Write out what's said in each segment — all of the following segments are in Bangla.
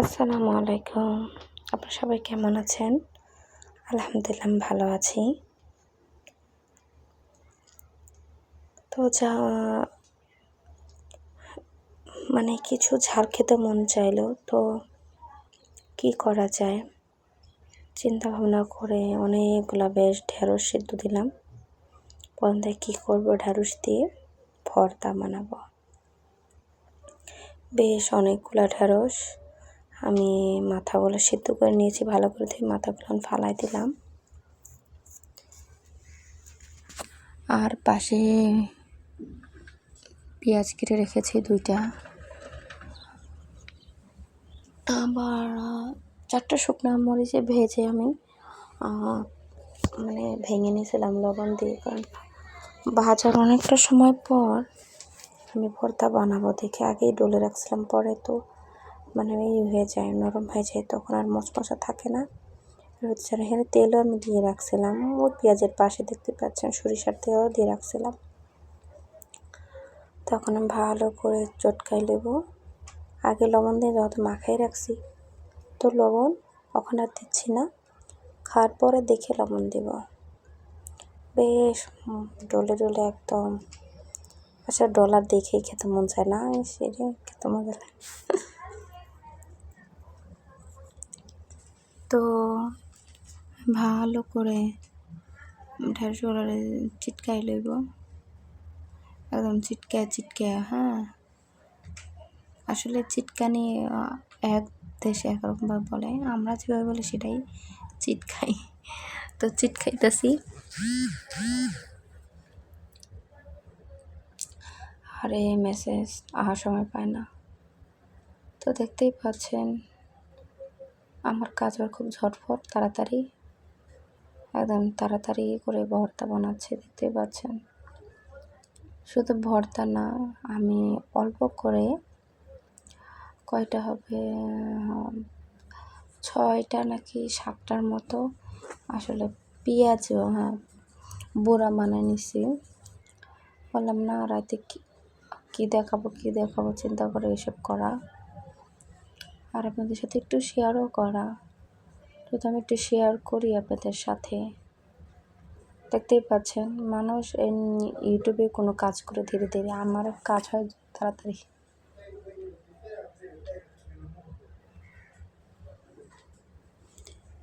আসসালামু আলাইকুম। আপনারা সবাই কেমন আছেন? আলহামদুলিল্লাহ আমি ভালো আছি। তো কিছু ঝাল খেতে মন চাইলো, তো কি করা যায়? চিন্তা ভাবনা করে অনেকগুলা বেশ ঢেঁড়স সিদ্ধ দিলাম। পরে কী করবো, ঢেঁড়স দিয়ে ভর্তা বানাবো। বেশ অনেকগুলা ঢেঁড়স আমি মাথাগুলো সিদ্ধ করে নিয়েছি, ভালো করে ধুয়ে মাথাগুলো ফালাই দিলাম। আর পাশে পেঁয়াজ কেটে রেখেছি 2টা। আবার 4টা শুকনো মরিচে ভেজে আমি ভেঙে নিয়েছিলাম লবণ দিয়ে, কারণ ভাজার অনেকটা সময় পর আমি ভর্তা বানাবো দেখে আগেই ডলে রাখছিলাম। পরে তো হয়ে যায়, নরম হয়ে যায়, তখন আর মচমচা থাকে না। এখানে তেলও আমি দিয়ে রাখছিলাম, ওই পেঁয়াজের পাশে দেখতে পাচ্ছেন সরিষার তেলও দিয়ে রাখছিলাম। তখন আমি ভালো করে চটকাই নেব। আগে লবণ দিয়ে যত মাখাই রাখছি, তো লবণ ওখানে আর দিচ্ছি না, খাওয়ার পরে দেখে লবণ দেব। বেশ ডলে ডলে একদম, আচ্ছা ডলার দেখেই খেতে মন চায় না, সেটা খেতে মজা লাগে। তো ভালো করে ঢেঁড়স চিটকাই লইব, একদম চিটকায়। হ্যাঁ, আসলে চিটকানি এক দেশে একরকমভাবে বলে, আমরা যেভাবে বলি সেটাই চিটকাই। তো চিটকাইতেছি, আরে মেসেজ আসার সময় পায় না। তো দেখতেই পাচ্ছেন আমার কাজ আর খুব ঝটফট, তাড়াতাড়ি, একদম তাড়াতাড়ি করে ভর্তা বানাচ্ছে, দেখতেই পাচ্ছেন। শুধু ভর্তা না, আমি অল্প করে কয়টা হবে, 6টা নাকি 7টার মতো আসলে পেঁয়াজও বুড়া বানিয়ে নিছি। বললাম না রাতে কী দেখাবো চিন্তা করে এসব করা, আর আপনাদের সাথে একটু শেয়ারও করা। যদি আমি একটু শেয়ার করি আপনাদের সাথে, দেখতেই পাচ্ছেন মানুষ ইউটিউবে কোনো কাজ করে ধীরে ধীরে, আমার কাজ হয় তাড়াতাড়ি।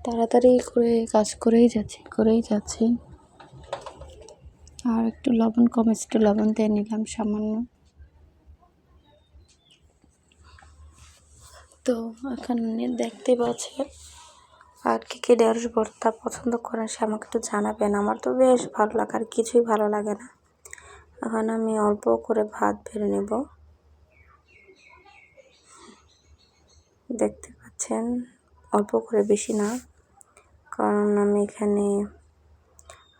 তাড়াতাড়ি করে কাজ করেই যাচ্ছি। আর একটু লবণ কমেছে, একটু লবণ দিয়ে নিলাম সামান্য। তো এখানে দেখতে পাচ্ছেন, আর কি ঢেঁড়স ভর্তা পছন্দ করেন সে আমাকে একটু জানাবেন। আমার তো বেশ ভালো লাগে, আর কিছুই ভালো লাগে না। এখন আমি অল্প করে ভাত বেড়ে নেব, দেখতে পাচ্ছেন, অল্প করে, বেশি না, কারণ আমি এখানে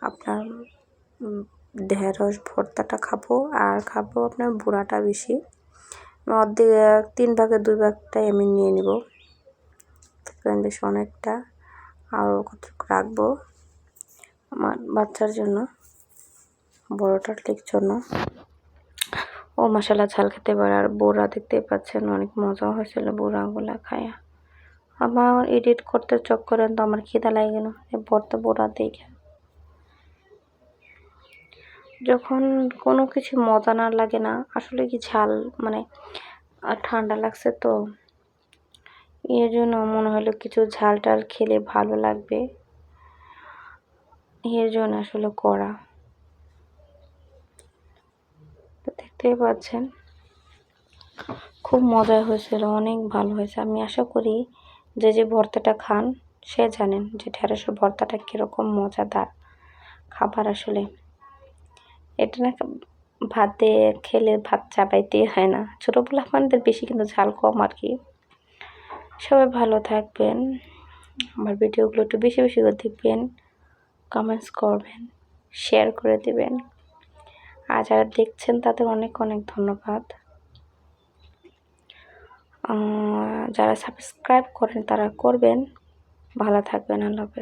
আপনার ঢেঁড়স ভর্তাটা খাবো, আর খাবো আপনার বুড়াটা বেশি। অর্ধেক 3 ভাগের 2 ভাগটাই আমি নিয়ে নিব, বেশ অনেকটা। আরও কতটুকু রাখবো আমার বাচ্চার জন্য, বড়টার জন্য। ও মশলা ঝাল খেতে পারে। আর বোড়া দেখতেই পাচ্ছেন, অনেক মজা হয়েছিল বোড়াগুলা খায়া। আমার এডিট করতে চক্করে তো আমার খিদা লাগে গেল ভর্তা বোড়া দেখে। যখন কোনো কিছু মজা না লাগে না, আসলে কি ঝাল ঠান্ডা লাগছে তো, এর জন্য মনে হলো কিছু ঝাল টাল খেলে ভালো লাগবে, এর জন্য আসলে করা। দেখতেই পাচ্ছেন খুব মজা হয়েছিল, অনেক ভালো হয়েছে। আমি আশা করি যে ভর্তাটা খান সে জানেন যে ঢেঁড়সের ভর্তাটা কীরকম মজাদার খাবার। আসলে এটা না ভাত দিয়ে খেলে ভাত চাবাইতে হয় না, ছোটোবেলা আমাদের বেশি, কিন্তু ঝাল কম আর কি। সবাই ভালো থাকবেন, আমার ভিডিওগুলো একটু বেশি বেশি করে দেখবেন, কমেন্টস করবেন, শেয়ার করে দেবেন। আর যারা দেখছেন তাদের অনেক অনেক ধন্যবাদ। যারা সাবস্ক্রাইব করেন তারা করবেন। ভালো থাকবেন, আল্লাহ হাফেজ।